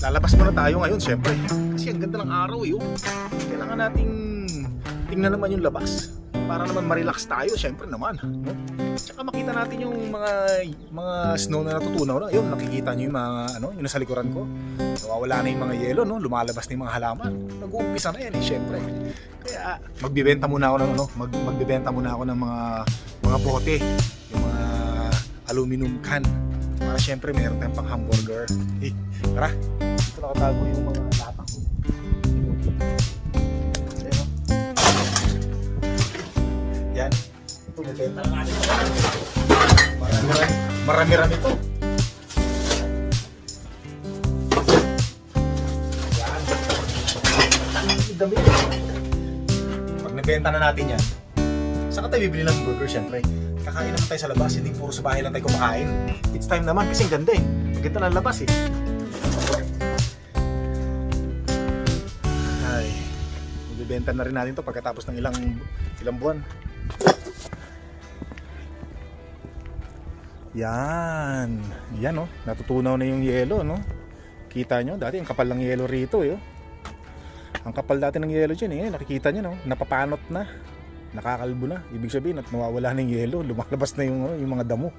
lalabas muna tayo ngayon syempre. Kasi ang ganda ng araw eh. Kailangan nating tingnan naman yung labas para naman ma-relax tayo syempre naman, no? Tsaka makita natin yung mga snow na natutunaw na. Ayun, nakikita niyo yung mga yung nasa likuran ko. Nawawala na yung mga yelo, no? Lumalabas na yung mga halaman. Nag-uumpisa na yan eh, syempre. Kaya magbibenta muna ako ng magbibenta muna ako ng mga bote, yung mga aluminum can. Para syempre meron tayong pang hamburger. Tara, dito nakatago yung mga lata ko. Yan. Ito, bibenta na natin. Marami-rami ito. Yan. Ang dami. Pag nabenta na natin yan, saan ka tayo bibili ng burger syempre? Kakain naman tayo sa labas, hindi puro sa bahay lang tayo kumakain. It's time naman kasi ang ganda eh. Maganda na labas eh. Ay, magbibenta na rin natin to pagkatapos ng ilang buwan. Yan. Yan oh, natutunaw na yung yelo, no? Kita nyo, dati ang kapal ng yelo rito eh. Ang kapal dati ng yelo dyan eh, nakikita nyo no? Napapanot na. Nakakalbo na. Ibig sabihin at nawawala ng yelo, lumalabas na yung mga damo.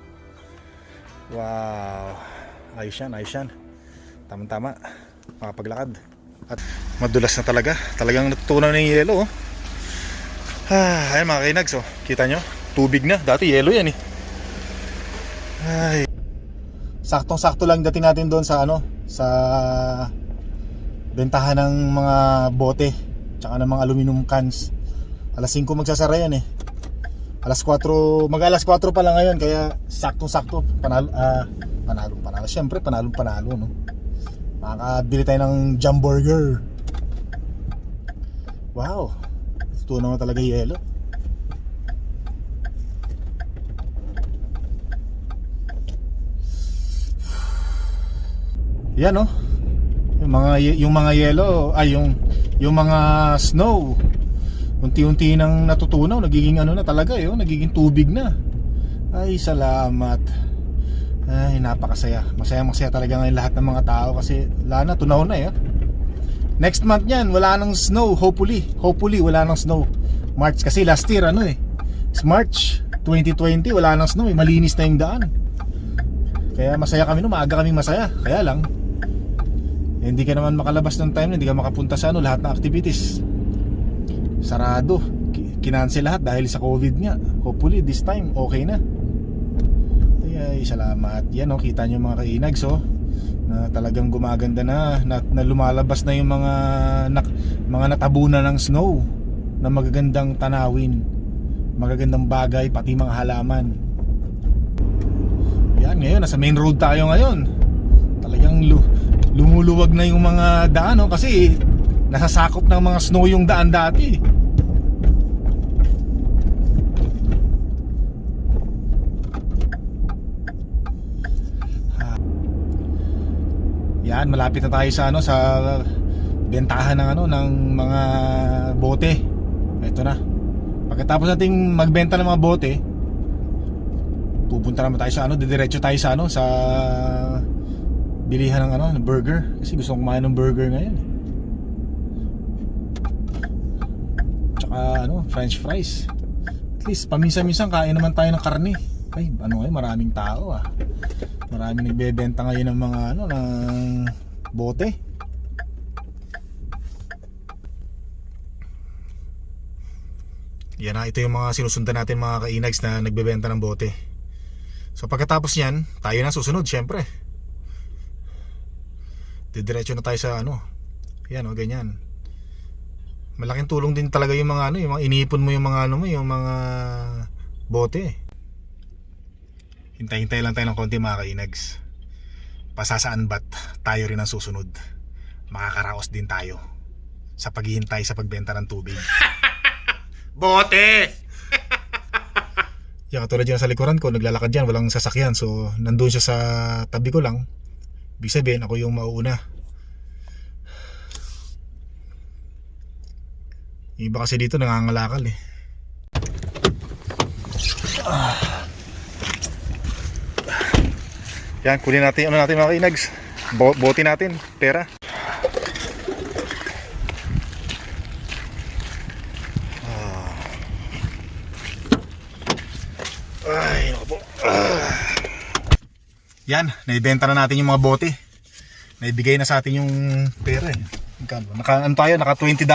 Wow. Ayos yan, ayos yan. Tama-tama. Makapaglakad. At madulas na talaga. Talagang natutunaw na yung yelo oh. Ayan mga kainags oh. Kita nyo? Tubig na. Dati yelo yan eh. Ay. Saktong-sakto lang dating natin doon sa sa bentahan ng mga bote tsaka ng mga aluminum cans. Alas 5 magsasara yan eh. Alas 4, mag-alas 4 pa lang ngayon kaya saktong-sakto panalo. Siyempre panalo no. Makakabili tayo ng jam burger. Wow. Ito naman talaga yelo. Yan oh. Yung mga yelo ay yung mga snow unti-unti nang natutunaw, nagiging na talaga nagiging tubig na. Ay salamat. Ay napakasaya. Masaya talaga ngayon lahat ng mga tao kasi wala na, tunaw na eh. Next month yan, wala nang snow, hopefully wala nang snow. March kasi last year it's March 2020 wala nang snow eh, malinis na yung daan. Kaya masaya kami maaga kaming masaya. Kaya lang hindi ka naman makalabas ng time, hindi ka makapunta sa lahat ng activities. Sarado, kinansel lahat dahil sa COVID nga. Hopefully this time okay na. Ay salamat. Yan oh, kita nyo mga kainags oh, na talagang gumaganda na lumalabas na yung mga natabunan ng snow na magagandang tanawin, magagandang bagay, pati mga halaman. Yan, ngayon nasa main road tayo ngayon. Talagang lumuluwag na yung mga daan kasi nasasakop ng mga snow yung daan dati. Yan, malapit na tayo sa sa bentahan ng mga bote. Ito na. Pagkatapos nating magbenta ng mga bote, pupunta naman tayo sa didiretso tayo sa sa bilihan ng burger kasi gusto kong kumain ng burger ngayon. Tsaka french fries. At least paminsan-minsan kain naman tayo ng karne. Ay, maraming tao ah. Maraming nagbebenta ngayon ng mga ng bote. Yan na, ito yung mga sinusundan natin mga kainags na nagbebenta ng bote. So pagkatapos yan, tayo na susunod syempre. Didiretso na tayo sa yan ganyan. Malaking tulong din talaga yung mga yung mga iniipon mo yung mga yung mga bote. Hintay-hintay lang tayo ng konti mga kainags. Pasasaan ba't tayo rin ang susunod. Makakaraos din tayo sa paghihintay sa pagbenta ng tubig. Bote! Yan, katulad yan sa likuran ko, naglalakad yan, walang sasakyan. So nandun siya sa tabi ko lang. Ibig sabihin ako yung mauuna. Iba kasi dito nangangalakal eh. Yan, kunin natin mga kainags. Bote natin, pera. Ay, naku po. Yan, naibenta na natin yung mga bote. Naibigay na sa atin yung pera eh. Ano tayo? Naka $20.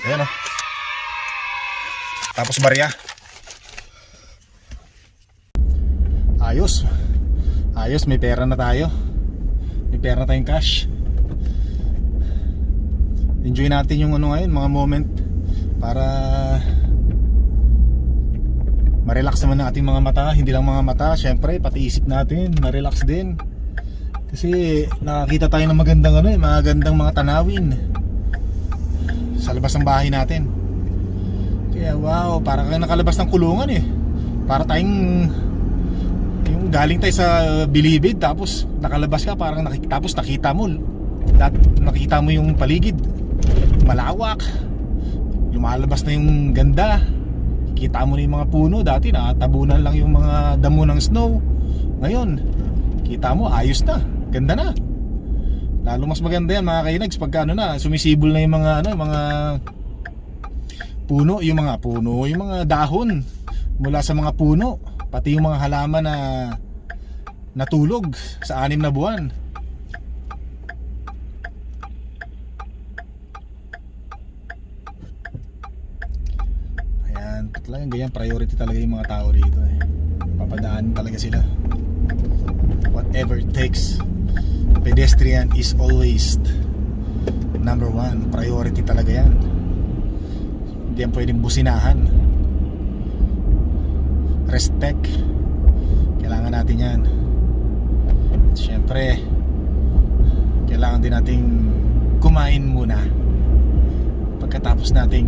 Ayan o. Tapos barya. Ayos. Ayos, may pera na tayo. May pera na tayong cash. Enjoy natin yung ano ngayon, mga moment para ma-relax naman ang ating mga mata. Hindi lang mga mata, syempre pati isip natin ma-relax din. Kasi nakakita tayo ng magandang ano eh, magandang mga tanawin sa labas ng bahay natin. Kaya wow, para kang nakalabas ng kulungan eh. Para tayong yung galing tayo sa bilibid tapos nakalabas ka, parang tapos nakita mo yung paligid malawak, lumalabas na yung ganda, kita mo na yung mga puno. Dati nakatabunan lang yung mga damo ng snow, ngayon kita mo ayos na, ganda na. Lalo mas maganda yan mga kainags pagka ano na, sumisibol na yung mga ano, mga puno, yung mga dahon mula sa mga puno, pati yung mga halaman na natulog sa 6 na buwan. Ayan, talagang ganyan, priority talaga yung mga tao rito eh. Papadaan talaga sila. Whatever it takes. Pedestrian is always number 1. Priority talaga yan. Hindi yan pwedeng businahan. Respect, kailangan natin yan. At syempre kailangan din nating kumain muna pagkatapos nating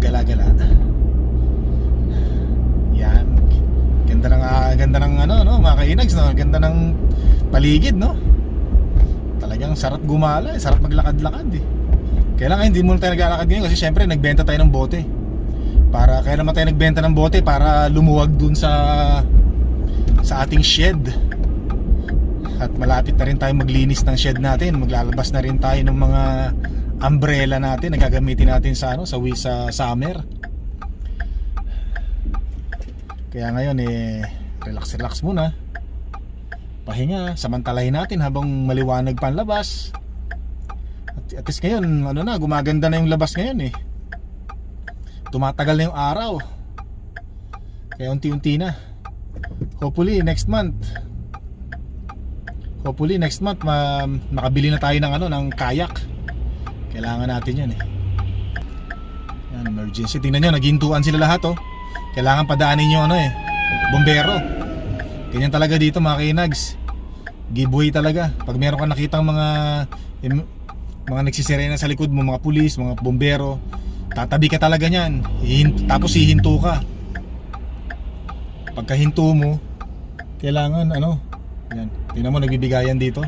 gala-gala. Yan, ganda ng ano no, mga kainags no? Ganda ng paligid no. Talagang sarap gumala, sarap maglakad-lakad eh. Kailangan hindi muna tayo naglalakad ngayon kasi syempre nagbenta tayo ng bote. Kaya naman tayo nagbenta ng bote para lumuwag dun sa ating shed. At malapit na rin tayo maglinis ng shed natin. Maglalabas na rin tayo ng mga umbrella natin na gagamitin natin sa summer. Kaya ngayon relax muna. Pahinga, samantalahin natin habang maliwanag pa ang labas. At least ngayon, gumaganda na yung labas ngayon eh. Tumatagal na yung araw. Kaya unti-unti na. Hopefully next month makabili na tayo ng kayak. Kailangan natin yan eh. Yan, emergency. Tingnan nyo, naghintuan sila lahat oh. Kailangan padaanin nyo bombero. Ganyan talaga dito mga kainags. Giveaway talaga. Pag meron ka nakitang mga nagsisirena sa likod mo, mga pulis, mga bombero, tatabi ka talaga niyan. Tapos hihinto ka. Pagkahinto mo, kailangan yan. Tingnan mo, nagbibigayan dito.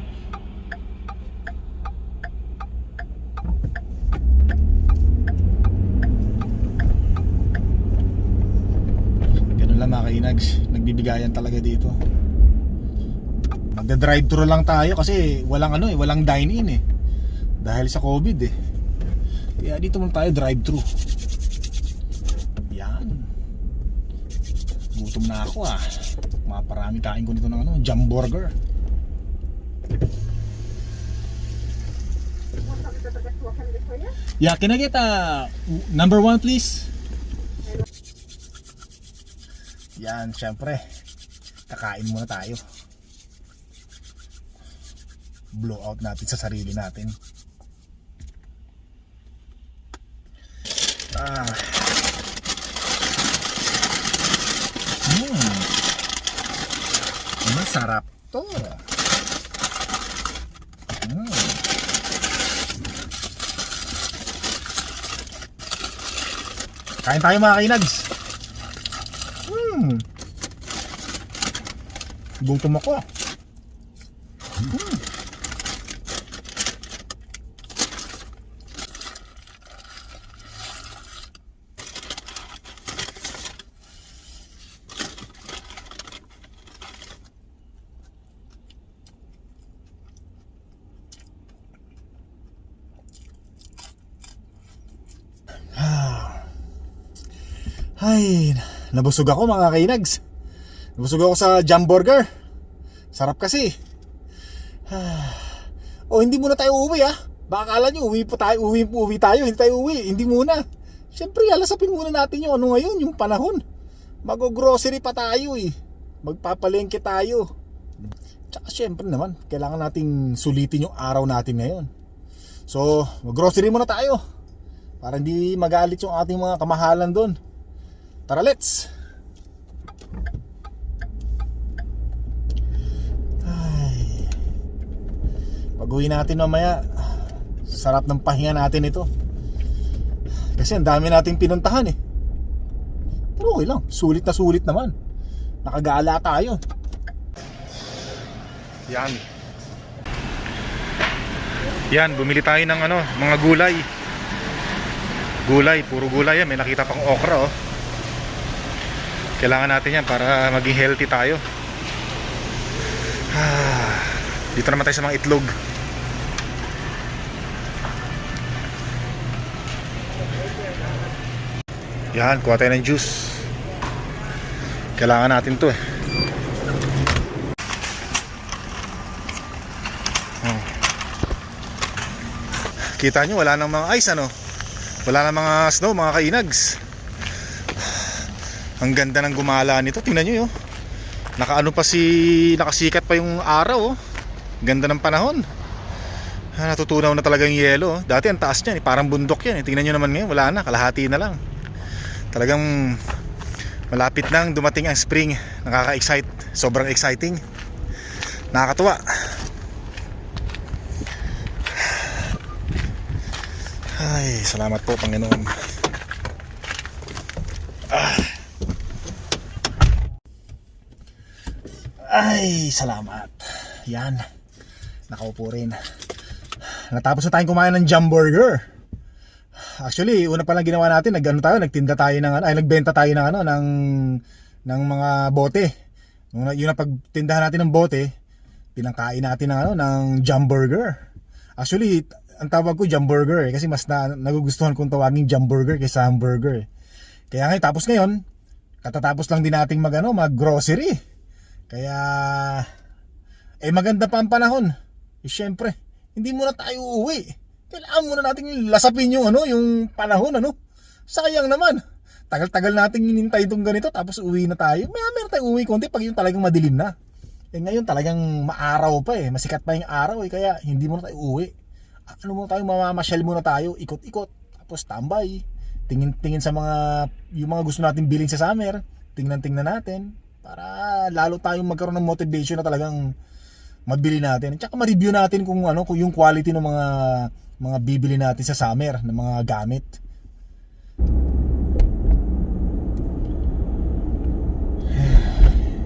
Ganun lang mga kainags, nagbibigayan talaga dito. Magda-drive-thru lang tayo kasi walang dine-in eh. Dahil sa COVID eh. Kaya dito muna tayo drive-thru. Yan. Gutom na ako ah. Maparami kain ko nito ng jam burger. Yeah, can I get number 1 please? Yan, syempre. Kakain muna tayo. Blow out natin sa sarili natin. Masarap to. Kain tayo mga kainags. Gutom ako. Ay, nabusog ako mga kainags. Nabusog ako sa Jam Burger. Sarap kasi. O hindi muna tayo uuwi ah. Baka akala nyo uwi tayo. Hindi tayo uwi, hindi muna. Siyempre alasapin muna natin yung ano ngayon, yung panahon. Mag-grocery pa tayo eh. Magpapalengke tayo. Tsaka siyempre naman, kailangan nating sulitin yung araw natin ngayon. So, mag-grocery muna tayo. Para hindi magalit yung ating mga kamahalan doon. Tara, let's! Ay, pag-uwi natin mamaya, sarap ng pahinga natin ito. Kasi ang dami nating pinuntahan eh. Pero okay lang, sulit na sulit naman. Nakagala tayo. Yan. Yan, bumili tayo ng ano, mga gulay. Gulay, puro gulay yan. May nakita pang okra oh. Kailangan natin yan para maging healthy tayo. Dito naman tayo sa mga itlog. Yan, kuha tayo ng juice. Kailangan natin to eh. Kita nyo, wala nang mga ice ano. Wala nang mga snow, mga kainags. Ang ganda ng gumala nito. Tingnan nyo yun. Nakasikat pa yung araw oh. Ganda ng panahon. Natutunaw na talaga yung yelo oh. Dati ang taas niyan, parang bundok yan eh. Tingnan nyo naman ngayon, wala na, kalahati na lang. Talagang malapit nang dumating ang spring. Nakaka-excite, sobrang exciting. Nakakatuwa. Ay, salamat po Panginoon. Ay, salamat. Yan. Nakaupo rin. Natapos na tayong kumain ng Jam Burger. Actually, una pa lang ginawa natin, nagbenta tayo ng mga bote. Yung napagtindahan natin ng bote, pinangkain natin ng Jam Burger. Actually, ang tawag ko Jam Burger eh, kasi mas nagugustuhan kong tawagin Jam Burger kaysa hamburger. Kaya ngayon, katatapos lang din nating mag-grocery. Kaya maganda pa ang panahon. Syempre, hindi muna tayo uuwi. Kailangan muna nating lasapin yung panahon Sayang naman. Tagal-tagal nating hinintay itong ganito tapos uwi na tayo. Meron tayong uwi konti pag yung talagang madilim na. Ngayon talagang maaraw pa eh. Masikat pa yung araw eh. Kaya hindi muna tayo uuwi. Muna tayo, mamamasyal muna tayo. Ikot-ikot. Tapos tambay. Tingin-tingin sa yung mga gusto natin bilhin sa summer. Tingnan natin. Para lalo tayong magkaroon ng motivation na talagang mabili natin. At saka ma-review natin kung yung quality ng mga bibili natin sa summer ng mga gamit.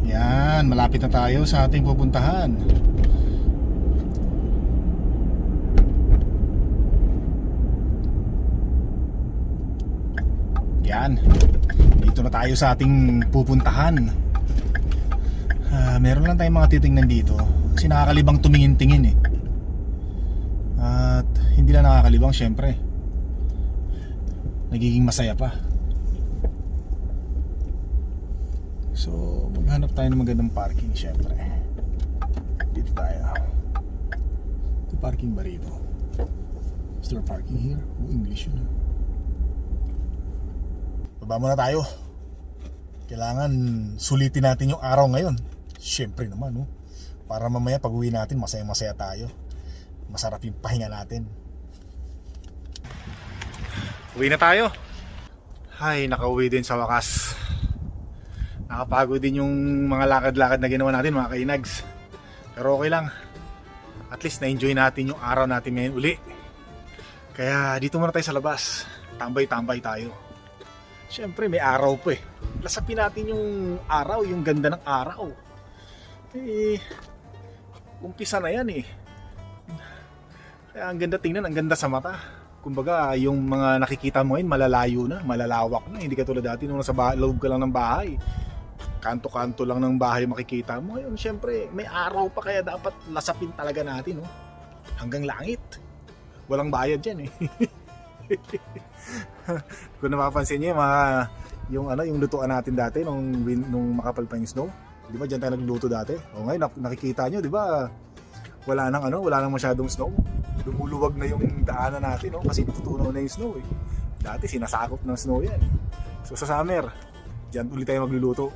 Yan, malapit na tayo sa ating pupuntahan. Yan. Dito na tayo sa ating pupuntahan. Meron lang tayong mga titingnan dito kasi nakakalibang tumingin-tingin eh. At hindi lang nakakalibang, syempre nagiging masaya pa. So maghanap tayo ng magandang parking. Syempre dito tayo. Ito parking ba rito? Is there parking here? English yun. Baba muna tayo. Kailangan sulitin natin yung araw ngayon. Siyempre naman para mamaya pag uwi natin masaya-masaya tayo. Masarap yung pahinga natin. Uwi na tayo. Ay, nakauwi din sa wakas. Nakapagod din yung mga lakad-lakad na ginawa natin mga kainags. Pero okay lang. At least na-enjoy natin yung araw natin ngayon uli. Kaya dito muna tayo sa labas. Tambay-tambay tayo. Siyempre may araw pa eh. Lasapin natin yung araw, yung ganda ng araw. Umpisa na yan eh. Kaya ang ganda tingnan, ang ganda sa mata. Kumbaga yung mga nakikita mo ngayon malalayo na, malalawak na. Hindi katulad dati nung nasa loob ka lang ng bahay. Kanto-kanto lang ng bahay makikita mo. Ngayon siyempre may araw pa kaya dapat lasapin talaga natin Hanggang langit. Walang bayad dyan eh. Kung napapansin niyo, yung lutuan natin dati nung makapal pa yung snow. Di ba diyan tayo nagluto dati? O ngayon nakikita niyo, di ba? Wala nang masyadong snow. Lumuluwag na yung daanan natin, no? Kasi tutunaw na yung snow eh. Dati sinasakop ng snow yan. So sa summer, diyan ulit tayo magluluto.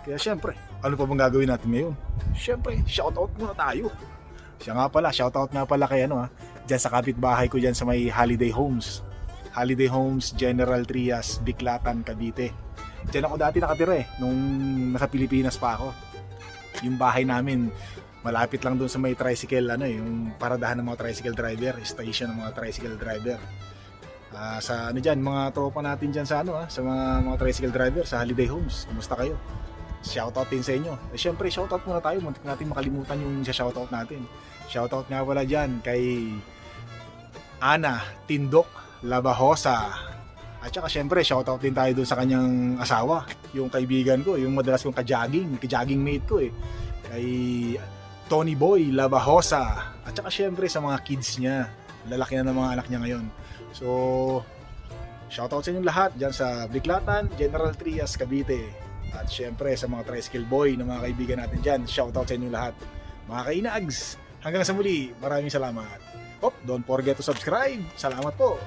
Kaya syempre, ano pa bang gagawin natin ngayon? Syempre, shoutout muna tayo. Shoutout nga pala kay diyan sa kapitbahay ko diyan sa may Holiday Homes. Holiday Homes, General Trias, Biclatan, Cavite. Diyan ako dati nakatira nung nasa Pilipinas pa ako. Yung bahay namin, malapit lang doon sa may tricycle, yung paradahan ng mga tricycle driver, station ng mga tricycle driver. Sa diyan, mga tropa natin diyan sa sa mga tricycle driver sa Holiday Homes. Kumusta kayo? Shoutout din sa inyo. Siyempre, shoutout muna tayo. Muntik natin makalimutan yung shoutout natin. Shoutout nga pala dyan kay Ana Tindok Labajosa. At saka siyempre, shoutout din tayo dun sa kanyang asawa. Yung kaibigan ko, yung madalas kong ka-jogging mate ko kay Tony Boy Labajosa. At saka siyempre sa mga kids niya. Lalaki na ng mga anak niya ngayon. So, shoutout sa inyong lahat dyan sa Biclatan, General Trias, Cavite. At syempre sa mga tricycle boy na mga kaibigan natin dyan, shoutout sa inyong lahat. Mga kainags, hanggang sa muli, maraming salamat. Don't forget to subscribe. Salamat po.